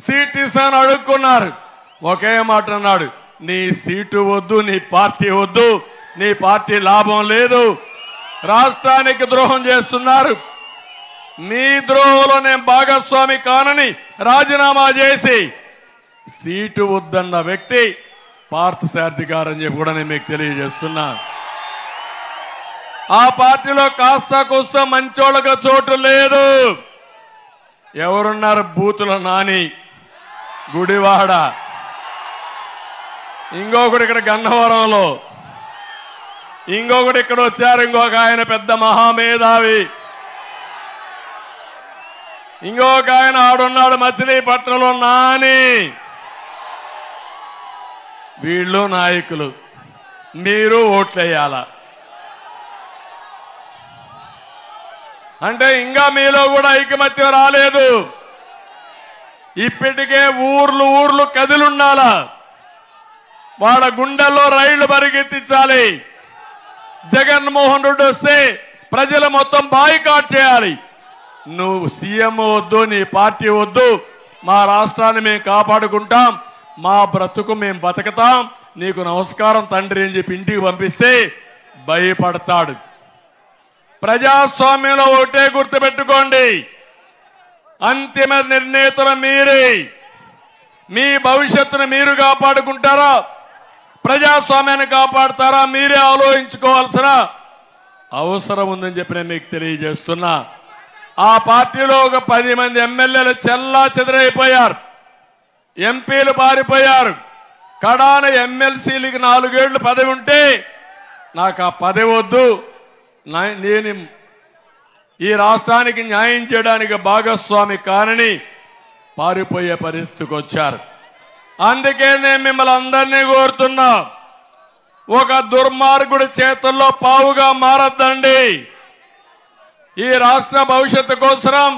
Seat ఇస్తాను అడుక్కున్నారు. ఒకే మాట అన్నాడు, నీ సీటు వద్దు, నీ పార్టీ వద్దు, నీ పార్టీ లాభం లేదు, రాష్ట్రానికి ద్రోహం చేస్తున్నారు, మీ ద్రోహంలో నేను భాగస్వామి కానని రాజీనామా చేసి సీటు వద్దన్న వ్యక్తి పార్థసారథి గారు అని చెప్పి కూడా నేను మీకు తెలియజేస్తున్నా. ఆ పార్టీలో కాస్త కూస్త మంచోళ్ళగా చోటు లేదు. ఎవరున్నారు? బూతుల నాని, గుడివాడ, ఇంకొకటి ఇక్కడ గన్నవరంలో, ఇంకొకటి ఇక్కడ వచ్చారు, ఇంకొక ఆయన పెద్ద మహామేధావి, ఇంకొక ఆయన ఆడున్నాడు మచిలీపట్నంలో నాని. వీళ్ళు నాయకులు, మీరు ఓట్లేయాల అంటే ఇంకా మీలో కూడా ఐకమత్యం రాలేదు. ఇప్పటికే ఊర్లు కదిలుండాలా, వాళ్ళ గుండెల్లో రైళ్లు పరిగెత్తించాలి. జగన్మోహన్ రెడ్డి వస్తే ప్రజలు మొత్తం బాయ్కాట్ చేయాలి. నువ్వు సీఎం వద్దు, నీ పార్టీ వద్దు, మా రాష్ట్రాన్ని మేము కాపాడుకుంటాం, మా బ్రతుకు మేము బతుకుతాం, నీకు నమస్కారం తండ్రి అని చెప్పి ఇంటికి పంపిస్తే భయపడతాడు. ప్రజాస్వామ్యంలో ఒకటే గుర్తుపెట్టుకోండి, అంతిమ నిర్ణేతలు మీరే. మీ భవిష్యత్తును మీరు కాపాడుకుంటారా, ప్రజాస్వామ్యాన్ని కాపాడుతారా, మీరే ఆలోచించుకోవాల్సిన అవసరం ఉందని చెప్పి నేను మీకు తెలియజేస్తున్నా. ఆ పార్టీలో ఒక 10 మంది ఎమ్మెల్యేలు చెల్లా చెదరైపోయారు, ఎంపీలు పారిపోయారు. కడాన ఎమ్మెల్సీలకి 4 ఏళ్లు పదవి ఉంటే నాకు ఆ పదవి వద్దు, నేను ఈ రాష్ట్రానికి న్యాయం చేయడానికి భాగస్వామి కానని పారిపోయే పరిస్థితికి వచ్చారు. అందుకే నేను మిమ్మల్ని అందరినీ కోరుతున్నా, ఒక దుర్మార్గుడి చేతుల్లో పావుగా మారద్దండి. ఈ రాష్ట్ర భవిష్యత్తు కోసం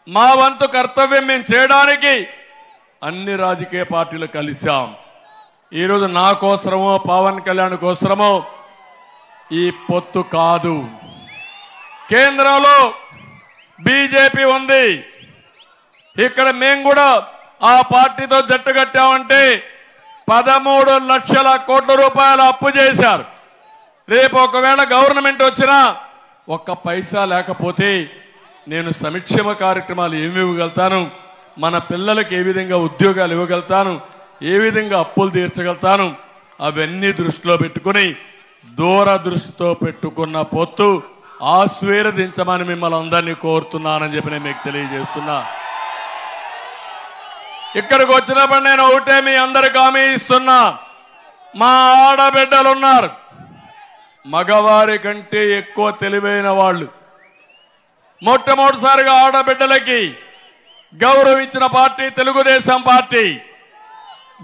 మా వంతు కర్తవ్యం మేము చేయడానికి అన్ని రాజకీయ పార్టీలు కలిశాం. ఈరోజు నా కోసమో పవన్ కళ్యాణ్ కోసమో ఈ పొత్తు కాదు. కేంద్రంలో బీజేపీ ఉంది, ఇక్కడ మేము కూడా ఆ పార్టీతో జట్టు కట్టామంటే 13 లక్షల కోట్ల రూపాయలు అప్పు చేశారు. రేపు ఒకవేళ గవర్నమెంట్ వచ్చినా ఒక్క పైసా లేకపోతే నేను సంక్షేమ కార్యక్రమాలు ఏమి ఇవ్వగలుగుతాను, మన పిల్లలకు ఏ విధంగా ఉద్యోగాలు ఇవ్వగలుగుతాను, ఏ విధంగా అప్పులు తీర్చగలుగుతాను, అవన్నీ దృష్టిలో పెట్టుకుని దూరదృష్టితో పెట్టుకున్న పొత్తు ఆశీర్వదించమని మిమ్మల్ని అందరినీ కోరుతున్నానని చెప్పి నేను మీకు తెలియజేస్తున్నా. ఇక్కడికి వచ్చినప్పుడు నేను ఒకటే మీ అందరికి హామీ ఇస్తున్నా, మా ఆడబిడ్డలున్నారు, మగవారి కంటే ఎక్కువ తెలివైన వాళ్ళు. మొట్టమొదటిసారిగా ఆడబిడ్డలకి గౌరవించిన పార్టీ తెలుగుదేశం పార్టీ,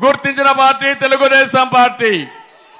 గుర్తించిన పార్టీ తెలుగుదేశం పార్టీ.